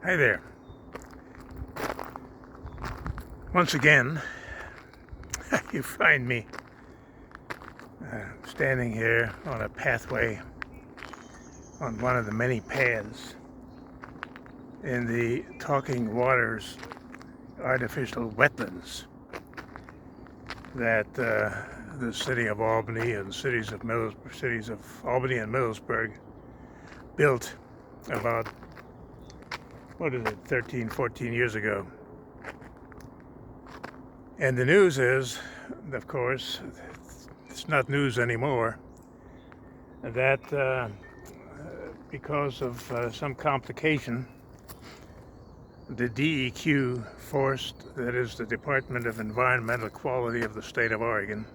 Hi there. Once again, you find me standing here on a pathway on one of the many paths in the Talking Waters artificial wetlands that the city of Albany and cities of Albany and Middlesburg built about 13, 14 years ago. And the news is, of course, it's not news anymore, that because of some complication, the DEQ that is the Department of Environmental Quality of the state of Oregon,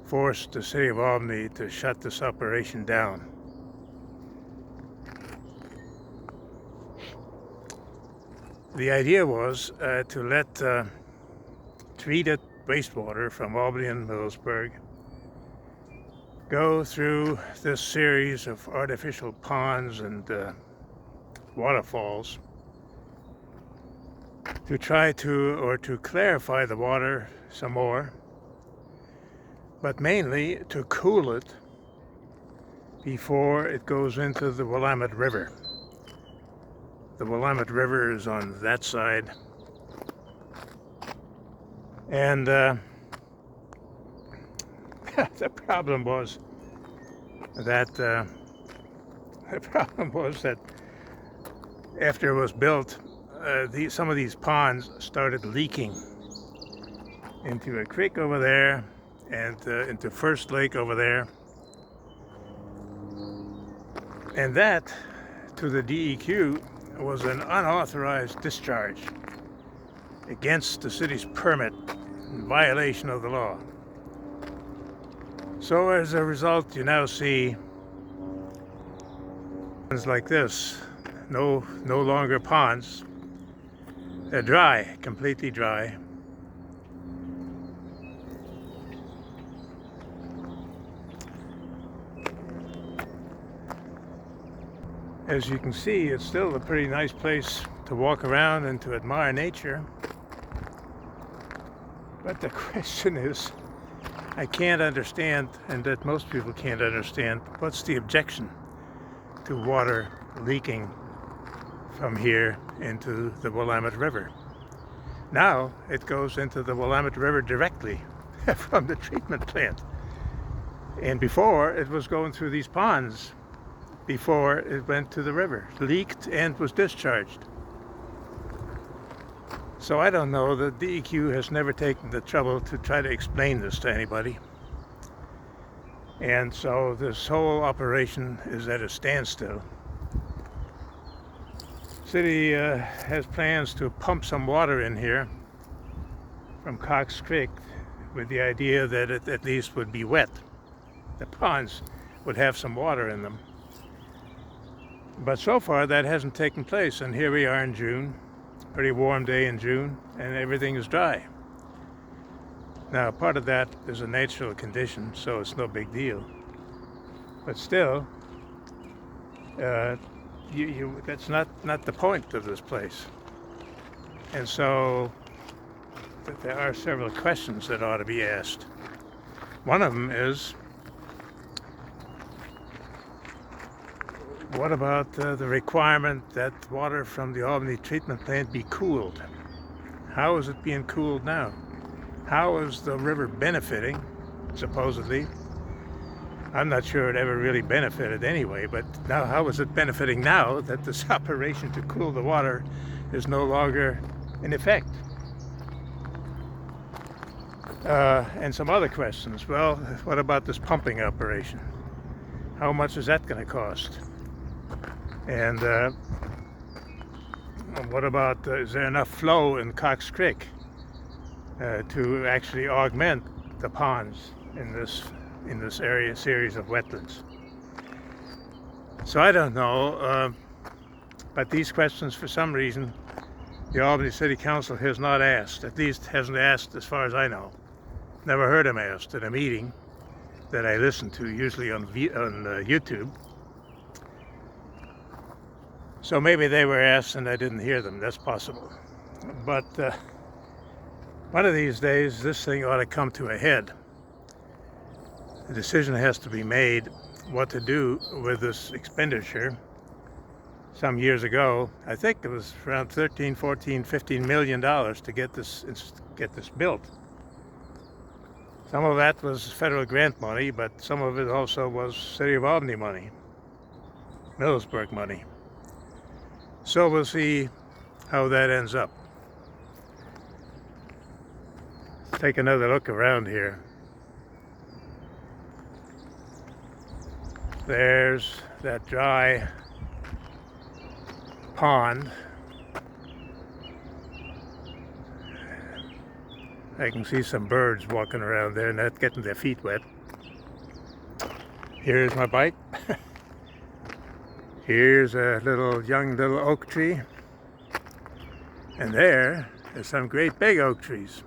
forced the city of Albany to shut this operation down. The idea was to let treated wastewater from Albany and Middlesburg go through this series of artificial ponds and waterfalls to try to clarify the water some more, but mainly to cool it before it goes into the Willamette River. The Willamette River is on that side, and the problem was that after it was built, some of these ponds started leaking into a creek over there and into First Lake over there, and that, to the DEQ, was an unauthorized discharge against the city's permit in violation of the law. So as a result, you now see ponds like this, no longer ponds. They're dry, completely dry. As you can see, it's still a pretty nice place to walk around and to admire nature. But the question is, I can't understand, and that most people can't understand, what's the objection to water leaking from here into the Willamette River? Now it goes into the Willamette River directly from the treatment plant. And before, it was going through these ponds before it went to the river, leaked and was discharged. So I don't know, the DEQ has never taken the trouble to try to explain this to anybody. And so this whole operation is at a standstill. City has plans to pump some water in here from Cox Creek with the idea that it at least would be wet. The ponds would have some water in them. But so far that hasn't taken place, and here we are in June, pretty warm day in June, and everything is dry. Now, part of that is a natural condition, so it's no big deal. But still, that's not the point of this place. And so there are several questions that ought to be asked. One of them is, what about the requirement that water from the Albany treatment plant be cooled? How is it being cooled now? How is the river benefiting, supposedly? I'm not sure it ever really benefited anyway, but now how is it benefiting now that this operation to cool the water is no longer in effect? And some other questions. Well, what about this pumping operation? How much is that going to cost? And what about, is there enough flow in Cox Creek to actually augment the ponds in this area series of wetlands? So I don't know, but these questions, for some reason, the Albany City Council has not asked, at least hasn't asked as far as I know. Never heard them asked at a meeting that I listen to, usually on YouTube. So maybe they were asked and I didn't hear them. That's possible. But one of these days, this thing ought to come to a head. The decision has to be made what to do with this expenditure. Some years ago, I think it was around $13, $14, $15 million to get this built. Some of that was federal grant money, but some of it also was City of Albany money, Millersburg money. So we'll see how that ends up. Let's take another look around here. There's that dry pond. I can see some birds walking around there, not getting their feet wet. Here's my bike. Here's a young little oak tree. And there are some great big oak trees.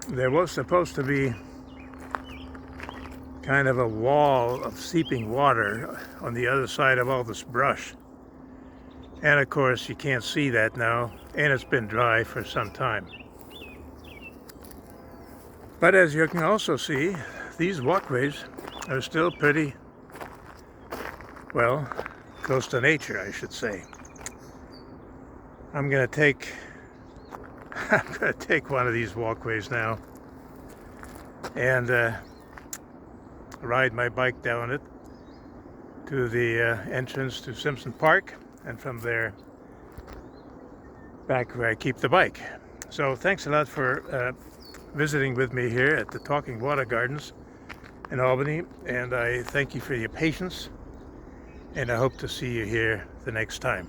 There was supposed to be kind of a wall of seeping water on the other side of all this brush. And of course you can't see that now, and it's been dry for some time. But as you can also see, these walkways are still pretty, well, close to nature, I should say. I'm gonna take one of these walkways now and ride my bike down it to the entrance to Simpson Park, and from there back where I keep the bike. So thanks a lot for visiting with me here at the Talking Water Gardens in Albany, and I thank you for your patience, and I hope to see you here the next time.